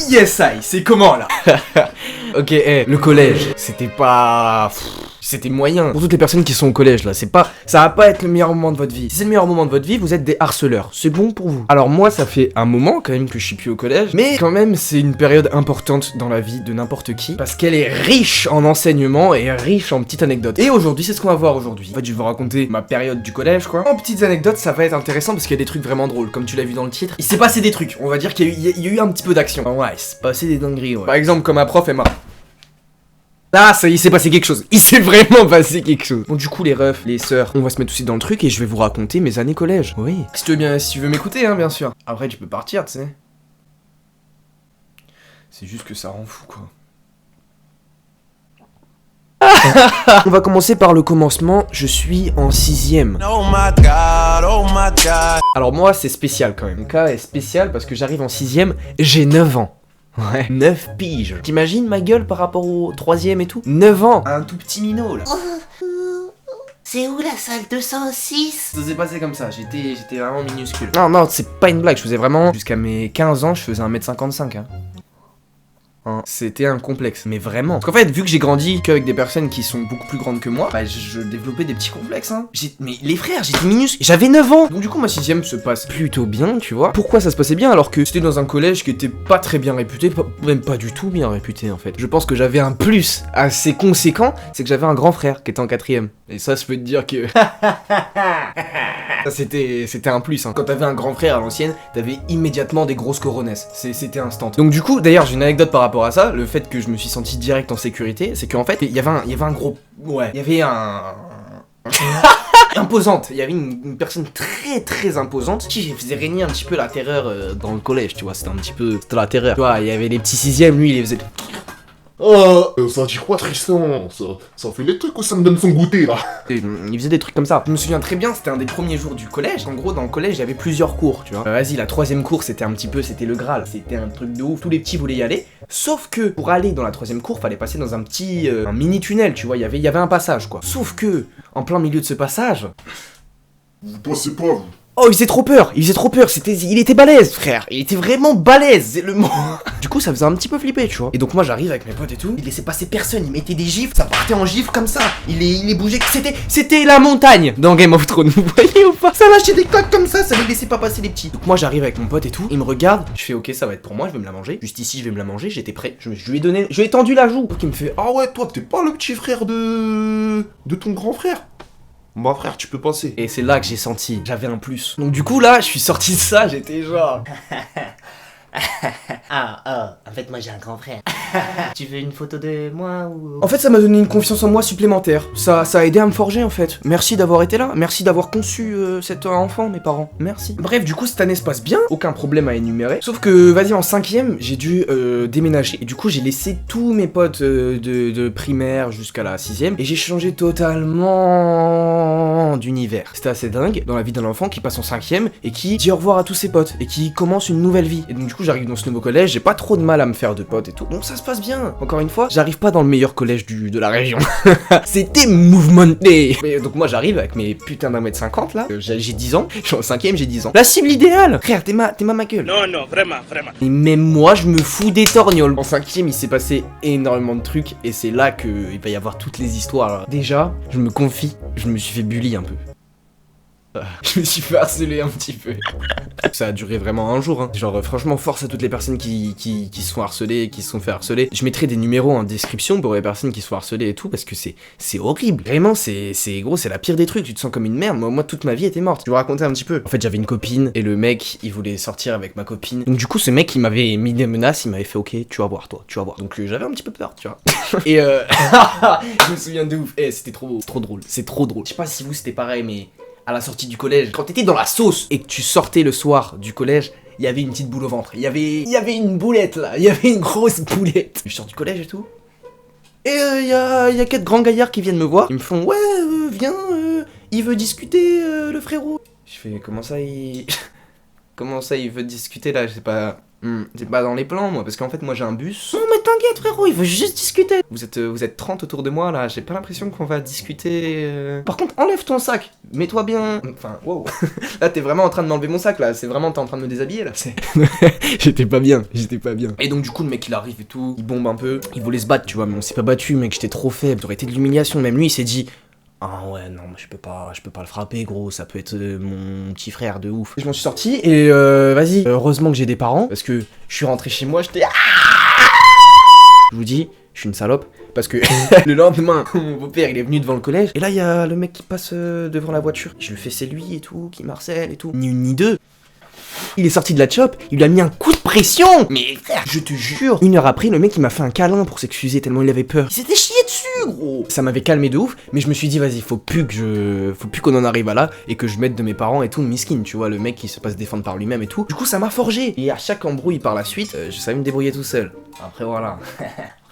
Yes, I, c'est comment là? Ok, le collège, c'était pas... C'était moyen. Pour toutes les personnes qui sont au collège là, ça va pas être le meilleur moment de votre vie. Si c'est le meilleur moment de votre vie, vous êtes des harceleurs. C'est bon pour vous. Alors moi, ça fait un moment quand même que je suis plus au collège, mais quand même, c'est une période importante dans la vie de n'importe qui, parce qu'elle est riche en enseignements et riche en petites anecdotes. Et aujourd'hui, c'est ce qu'on va voir aujourd'hui. En fait, je vais vous raconter ma période du collège, quoi. En petites anecdotes, ça va être intéressant parce qu'il y a des trucs vraiment drôles, comme tu l'as vu dans le titre. Il s'est passé des trucs. On va dire qu'il y a eu un petit peu d'action. Ouais, il s'est passé des dingueries. Ouais. Par exemple, comme ma prof, elle m'a... Ah, ça, il s'est passé quelque chose. Il s'est vraiment passé quelque chose. Bon, du coup, les refs, les sœurs, on va se mettre aussi dans le truc et je vais vous raconter mes années collège. Oui. Si tu veux m'écouter, hein, bien sûr. Après, tu peux partir, tu sais. C'est juste que ça rend fou, quoi. On va commencer par le commencement. Je suis en 6ème. Oh my god, oh my god. Alors moi, c'est spécial quand même. Le cas est spécial parce que j'arrive en 6ème, j'ai 9 ans. Ouais, 9 piges. T'imagines ma gueule par rapport au 3ème et tout? 9 ans. Un tout petit minot là. C'est où la salle 206? Ça s'est passé comme ça, j'étais vraiment minuscule. Non, c'est pas une blague, je faisais vraiment... Jusqu'à mes 15 ans, je faisais 1m55, hein. C'était un complexe, mais vraiment. Parce qu'en fait, vu que j'ai grandi qu'avec des personnes qui sont beaucoup plus grandes que moi, bah je développais des petits complexes, hein. Mais les frères, j'étais minuscule, j'avais 9 ans. Donc du coup, ma 6ème se passe plutôt bien, tu vois. Pourquoi ça se passait bien alors que c'était dans un collège qui était pas très bien réputé, même pas du tout bien réputé en fait. Je pense que j'avais un plus assez conséquent, c'est que j'avais un grand frère qui était en 4ème. Et ça, je peux te dire que... Ça, c'était un plus, hein. Quand t'avais un grand frère à l'ancienne, t'avais immédiatement des grosses coronesses. C'était instant. Donc du coup, d'ailleurs, j'ai une anecdote par rapport à ça. Le fait que je me suis senti direct en sécurité, c'est qu'en fait, il y avait un gros... Ouais, il y avait un... imposante, il y avait une personne très imposante qui faisait régner un petit peu la terreur dans le collège, tu vois, c'était la terreur. Tu vois, il y avait les petits 6ème, lui, il les faisait... Ça dit quoi Tristan? Ça fait les trucs ou ça me donne son goûter là? Et, il faisait des trucs comme ça. Je me souviens très bien, c'était un des premiers jours du collège. En gros, dans le collège, il y avait plusieurs cours, tu vois. Vas-y, la 3ème cour, c'était le Graal. C'était un truc de ouf. Tous les petits voulaient y aller. Sauf que, pour aller dans la 3ème cour, fallait passer dans un petit... un mini tunnel, tu vois. Il y avait un passage, quoi. Sauf que, en plein milieu de ce passage... Vous passez pas, vous. Oh, il faisait trop peur, il était balèze, frère, il était vraiment balèze, c'est le mot. Du coup, ça faisait un petit peu flipper, tu vois. Et donc moi, j'arrive avec mes potes et tout, il laissait passer personne, il mettait des gifles, ça partait en gifles comme ça, il les bougeait, c'était la montagne dans Game of Thrones, vous voyez ou pas? Ça lâchait des claques comme ça les laissait pas passer les petits. Donc moi, j'arrive avec mon pote et tout, il me regarde, je fais ok, ça va être pour moi, je vais me la manger, juste ici, je vais me la manger, j'étais prêt, je lui ai tendu la joue. Donc il me fait, Ah ouais, toi, t'es pas le petit frère de ton grand frère? Bah frère, tu peux passer. et c'est là que j'ai senti, j'avais un plus. Donc du coup, là, je suis sorti de ça, j'étais genre... En fait, moi j'ai un grand frère. Tu veux une photo de moi ou... En fait, ça m'a donné une confiance en moi supplémentaire. Ça a aidé à me forger, en fait. Merci d'avoir été là. Merci d'avoir conçu cet enfant, mes parents. Merci. Bref, du coup, cette année se passe bien. Aucun problème à énumérer. Sauf que, vas-y, en 5ème, j'ai dû déménager. Et du coup, j'ai laissé tous mes potes de primaire jusqu'à la 6ème. Et j'ai changé totalement d'univers. C'était assez dingue dans la vie d'un enfant qui passe en 5ème et qui dit au revoir à tous ses potes. Et qui commence une nouvelle vie. Et donc, du coup, j'arrive dans ce nouveau collège. J'ai pas trop de mal à me faire de potes et tout. Donc, ça se passe bien. Encore une fois, j'arrive pas dans le meilleur collège de la région. C'était mouvementé. Mais donc moi j'arrive avec mes putains d'1m50 là. J'ai 10 ans. Je suis en 5ème, j'ai 10 ans. La cible idéale. Frère, t'es ma gueule. Non, vraiment. Et même moi, je me fous des torgnoles. En 5ème, il s'est passé énormément de trucs. Et c'est là qu'il va y avoir toutes les histoires. Déjà, je me confie, je me suis fait bully un peu. Je me suis fait harceler un petit peu. Ça a duré vraiment un jour, hein. Genre franchement, force à toutes les personnes qui se sont harcelées, qui se sont fait harceler. Je mettrai des numéros en description pour les personnes qui se font harceler et tout, parce que c'est horrible. Vraiment, c'est gros, c'est la pire des trucs. Tu te sens comme une merde. Moi, toute ma vie était morte. Je vais vous raconter un petit peu. En fait, j'avais une copine et le mec, il voulait sortir avec ma copine. Donc du coup, ce mec, il m'avait mis des menaces. Il m'avait fait ok, tu vas voir, toi, tu vas voir. Donc j'avais un petit peu peur, tu vois. Et je me souviens de ouf. C'est trop beau, c'est trop drôle. C'est trop drôle. Je sais pas si vous c'était pareil, mais à la sortie du collège, quand t'étais dans la sauce et que tu sortais le soir du collège, il y avait une petite boule au ventre. Il y avait une boulette là, il y avait une grosse boulette. Je sors du collège et tout. Et il y a 4 grands gaillards qui viennent me voir. Ils me font ouais, viens, il veut discuter le frérot. Je fais comment ça il... Comment ça, il veut discuter là? C'est pas dans les plans, moi, parce qu'en fait, moi j'ai un bus. Non, mais t'inquiète, frérot, il veut juste discuter. Vous êtes 30 autour de moi là, j'ai pas l'impression qu'on va discuter. Par contre, enlève ton sac, mets-toi bien. Enfin, wow. Là, t'es vraiment en train de m'enlever mon sac là, c'est vraiment, t'es en train de me déshabiller là. J'étais pas bien. Et donc, du coup, le mec il arrive et tout, il bombe un peu. Il voulait se battre, tu vois, mais on s'est pas battu, mec, j'étais trop faible. Ça aurait été de l'humiliation, même lui il s'est dit. Ah ouais, non, je peux pas le frapper, gros, ça peut être mon petit frère de ouf. Je m'en suis sorti et vas-y, heureusement que j'ai des parents, parce que je suis rentré chez moi, j'étais... Je vous dis, je suis une salope, parce que le lendemain, mon beau-père il est venu devant le collège, et là il y a le mec qui passe devant la voiture. Je lui fais c'est lui et tout, qui marcelle et tout. Ni une ni deux. Il est sorti de la chop, il lui a mis un coup de pression. Mais frère, je te jure, 1 heure après, le mec il m'a fait un câlin pour s'excuser tellement il avait peur. Il s'était chié dessus, gros. Ça m'avait calmé de ouf, mais je me suis dit vas-y, faut plus qu'on en arrive à là et que je mette de mes parents et tout, miskin, tu vois, le mec qui se passe défendre par lui-même et tout. Du coup, ça m'a forgé. Et à chaque embrouille par la suite, je savais me débrouiller tout seul. Après voilà.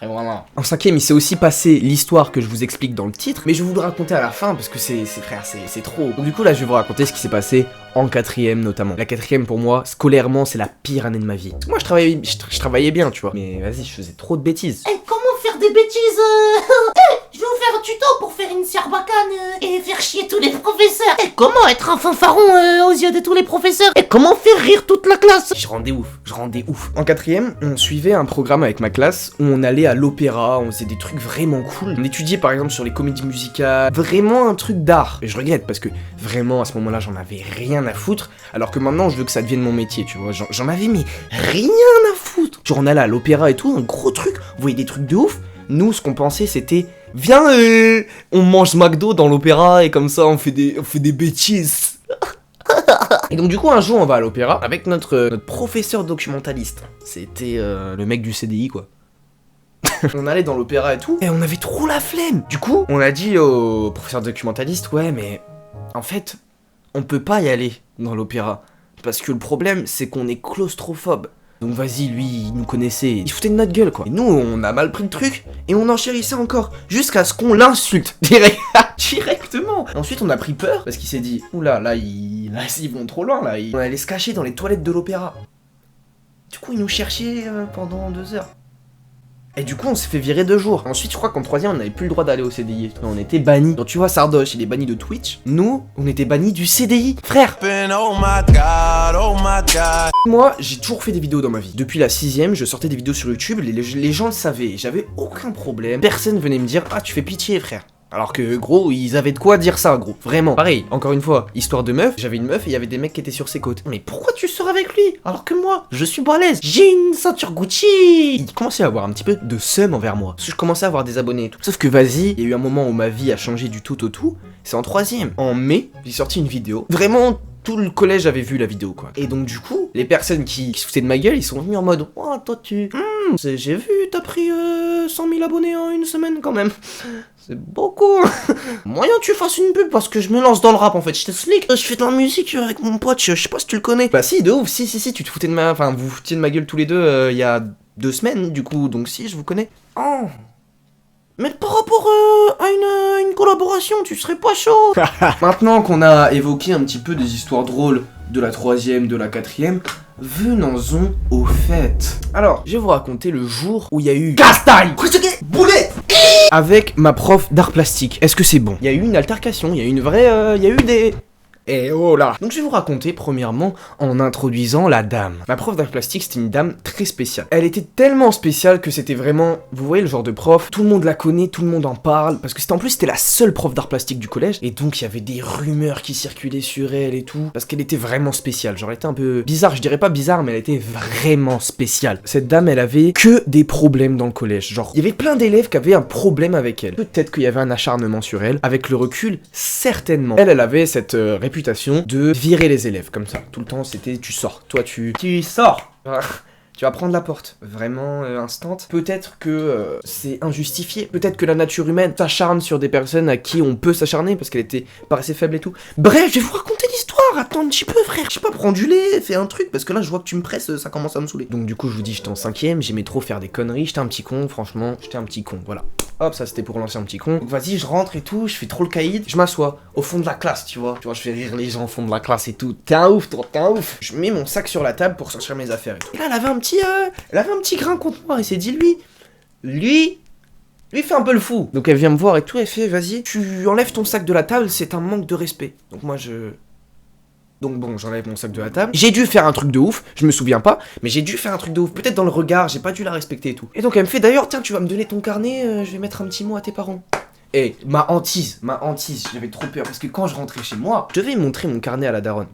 Vraiment. En 5ème, il s'est aussi passé l'histoire que je vous explique dans le titre, mais je vais vous le raconter à la fin parce que c'est trop. Donc du coup là, je vais vous raconter ce qui s'est passé en 4ème notamment. La 4ème pour moi, scolairement, c'est la pire année de ma vie. Moi, je travaillais bien, tu vois, mais vas-y, je faisais trop de bêtises. Eh, comment faire des bêtises Je vais vous faire un tuto pour faire une sarbacane et faire chier tous les professeurs. Et comment être un fanfaron aux yeux de tous les professeurs. Et comment faire rire toute la classe. Je rendais ouf. En 4ème, on suivait un programme avec ma classe où on allait à l'opéra, on faisait des trucs vraiment cool. On étudiait par exemple sur les comédies musicales, vraiment un truc d'art. Et je regrette parce que vraiment à ce moment-là, j'en avais rien à foutre, alors que maintenant je veux que ça devienne mon métier, tu vois. J'en avais mais rien à foutre. Genre on allait à l'opéra et tout, un gros truc, vous voyez des trucs de ouf. Nous, ce qu'on pensait, c'était viens, on mange McDo dans l'opéra et comme ça, on fait des bêtises. Et donc du coup, un jour, on va à l'opéra avec notre professeur documentaliste. C'était le mec du CDI, quoi. On allait dans l'opéra et tout, et on avait trop la flemme. Du coup, on a dit au professeur documentaliste, ouais, mais en fait, on peut pas y aller dans l'opéra. Parce que le problème, c'est qu'on est claustrophobe. Donc vas-y, lui, il nous connaissait, il foutait de notre gueule, quoi. Et nous, on a mal pris le truc, et on enchérissait encore, jusqu'à ce qu'on l'insulte, directement. Ensuite, on a pris peur, parce qu'il s'est dit, oula, là, ils vont trop loin, là. On allait se cacher dans les toilettes de l'opéra. Du coup, ils nous cherchaient pendant 2 heures. Et du coup, on s'est fait virer 2 jours. Ensuite, je crois qu'en 3ème, on n'avait plus le droit d'aller au CDI. On était bannis. Donc tu vois, Sardoche, il est banni de Twitch. Nous, on était bannis du CDI. Frère. Oh my god. Moi, j'ai toujours fait des vidéos dans ma vie. Depuis la 6ème, je sortais des vidéos sur YouTube. Les gens le savaient. J'avais aucun problème. Personne venait me dire, ah, tu fais pitié, frère. Alors que gros, ils avaient de quoi dire ça, gros. Vraiment. Pareil, encore une fois, histoire de meuf, j'avais une meuf et il y avait des mecs qui étaient sur ses côtes. Mais pourquoi tu sors avec lui? Alors que moi, je suis balèze. J'ai une ceinture Gucci. Il commençait à avoir un petit peu de seum envers moi. Parce que je commençais à avoir des abonnés et tout. Sauf que vas-y, il y a eu un moment où ma vie a changé du tout au tout. C'est en 3ème. En mai, j'ai sorti une vidéo. Vraiment, tout le collège avait vu la vidéo, quoi. Et donc du coup, les personnes qui se foutaient de ma gueule, ils sont venus en mode, oh, toi tu... j'ai vu, t'as pris 100 000 abonnés en 1 semaine quand même. C'est beaucoup. Moyen tu fasses une pub parce que je me lance dans le rap en fait. Je t'explique. Je fais de la musique avec mon pote. Je sais pas si tu le connais. Bah si, de ouf. Si, tu te foutais de ma... Enfin, vous foutiez de ma gueule tous les deux il y a 2 semaines du coup. Donc si, je vous connais. Oh. Mais par rapport à une collaboration, tu serais pas chaud. Maintenant qu'on a évoqué un petit peu des histoires drôles de la 3ème, de la 4ème, venons-en au fait. Alors, je vais vous raconter le jour où il y a eu castagne, boulet avec ma prof d'art plastique. Est-ce que c'est bon? Il y a eu une altercation, il y a eu une vraie... il y a eu des... Et oh là. Donc je vais vous raconter premièrement en introduisant la dame. Ma prof d'art plastique, c'était une dame très spéciale. Elle était tellement spéciale que c'était vraiment... Vous voyez le genre de prof, tout le monde la connaît, tout le monde en parle. Parce que c'était en plus, c'était la seule prof d'art plastique du collège. Et donc il y avait des rumeurs qui circulaient sur elle et tout. Parce qu'elle était vraiment spéciale. Genre elle était un peu bizarre, je dirais pas bizarre, mais elle était vraiment spéciale. Cette dame, elle avait que des problèmes dans le collège. Genre, il y avait plein d'élèves qui avaient un problème avec elle. Peut-être qu'il y avait un acharnement sur elle. Avec le recul, certainement. Elle avait cette réputation de virer les élèves comme ça. Tout le temps, c'était tu sors. Toi, tu sors. Tu vas prendre la porte. Vraiment instant. Peut-être que c'est injustifié. Peut-être que la nature humaine s'acharne sur des personnes à qui on peut s'acharner parce qu'elle était paraissait faible et tout. Bref, je vais vous raconter l'histoire. Attends un petit peu, frère. Je sais pas, prends du lait, fais un truc parce que là, je vois que tu me presses, ça commence à me saouler. Donc du coup, je vous dis, j'étais en 5ème, j'aimais trop faire des conneries. J'étais un petit con, franchement, j'étais un petit con. Voilà. Hop, ça c'était pour lancer un petit con. Donc vas-y, je rentre et tout, je fais trop le caïd. Je m'assois au fond de la classe, tu vois. Tu vois, je fais rire les gens au fond de la classe et tout. T'es un ouf, toi, t'es un ouf. Je mets mon sac sur la table pour sortir mes affaires et tout. Et là, elle avait un petit grain contre moi. Et s'est dit, lui fait un peu le fou. Donc elle vient me voir et tout, elle fait, vas-y, tu enlèves ton sac de la table, c'est un manque de respect. Donc moi Donc bon, j'enlève mon sac de la table. J'ai dû faire un truc de ouf, je me souviens pas, mais j'ai dû faire un truc de ouf. Peut-être dans le regard, j'ai pas dû la respecter et tout. Et donc elle me fait, d'ailleurs, tiens, tu vas me donner ton carnet, je vais mettre un petit mot à tes parents. Et ma hantise, j'avais trop peur, parce que quand je rentrais chez moi, je devais montrer mon carnet à la daronne.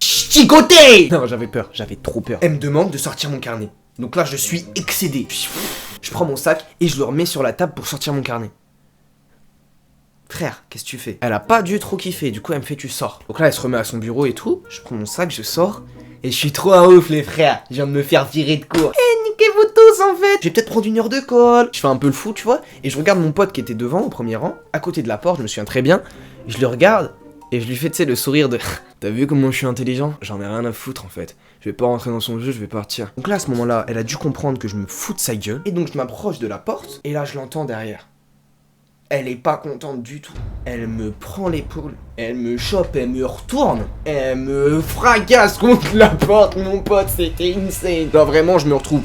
Chicoté! Non, j'avais peur, j'avais trop peur. Elle me demande de sortir mon carnet. Donc là, je suis excédé. Je prends mon sac et je le remets sur la table pour sortir mon carnet. Frère, qu'est-ce que tu fais? Elle a pas dû trop kiffer, du coup elle me fait tu sors. Donc là elle se remet à son bureau et tout, je prends mon sac, je sors, et je suis trop un ouf les frères, je viens de me faire virer de cours. Eh niquez-vous tous en fait. Je vais peut-être prendre une heure de colle. Je fais un peu le fou tu vois, et je regarde mon pote qui était devant au premier rang, à côté de la porte, je me souviens très bien, je le regarde, et je lui fais tu sais le sourire de t'as vu comment je suis intelligent? J'en ai rien à foutre en fait. Je vais pas rentrer dans son jeu, je vais partir. Donc là à ce moment-là, elle a dû comprendre que je me fous de sa gueule, et donc je m'approche de la porte, et là je l'entends derrière. Elle est pas contente du tout. Elle me prend l'épaule, elle me chope, elle me retourne, elle me fracasse contre la porte, mon pote, c'était insane. Là vraiment, je me retrouve,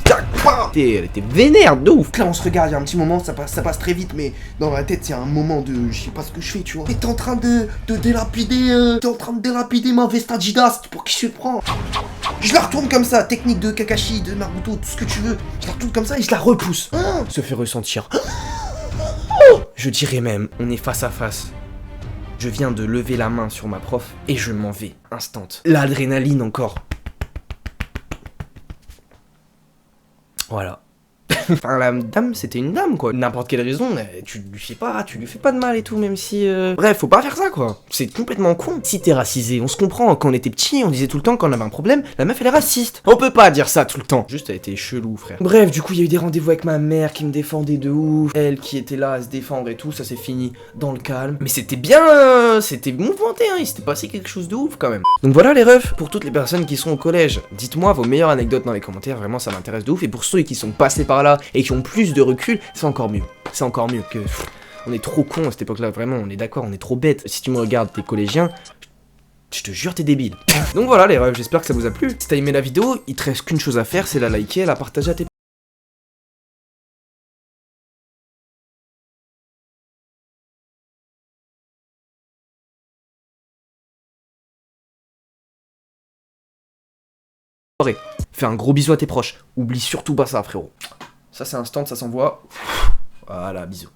elle était vénère de ouf. Là, on se regarde, il y a un petit moment, ça passe très vite, mais dans ma tête, il y a un moment de, je sais pas ce que je fais, tu vois. T'es en train de délapider ma veste Adidas, pour qui je te prends. Je la retourne comme ça, technique de Kakashi, de Naruto, tout ce que tu veux. Je la retourne comme ça et je la repousse. Se fait ressentir. Je dirais même, on est face à face. Je viens de lever la main sur ma prof et je m'en vais, instant. L'adrénaline encore. Voilà. Enfin, la dame, c'était une dame, quoi. N'importe quelle raison, tu lui fais pas de mal et tout, même si... Bref, faut pas faire ça, quoi. C'est complètement con. Si t'es racisé, on se comprend. Quand on était petit, on disait tout le temps qu'on avait un problème, la meuf, elle est raciste. On peut pas dire ça tout le temps. Juste, elle était chelou, frère. Bref, du coup, il y a eu des rendez-vous avec ma mère qui me défendait de ouf. Elle qui était là à se défendre et tout, ça s'est fini dans le calme. Mais c'était bien... C'était mouvementé, hein. Il s'était passé quelque chose de ouf, quand même. Donc voilà, les refs. Pour toutes les personnes qui sont au collège, dites-moi vos meilleures anecdotes dans les commentaires. Vraiment, ça m'intéresse de ouf. Et pour ceux qui sont passés par là et qui ont plus de recul, c'est encore mieux. C'est encore mieux que... on est trop cons à cette époque-là, vraiment, on est d'accord, on est trop bêtes. Si tu me regardes, t'es collégien, je te jure, t'es débile. Donc voilà les refs, j'espère que ça vous a plu. Si t'as aimé la vidéo, il te reste qu'une chose à faire, c'est la liker et la partager à tes potes. Fais un gros bisou à tes proches. Oublie surtout pas ça, frérot. Ça c'est instant, ça s'envoie. Voilà, bisous.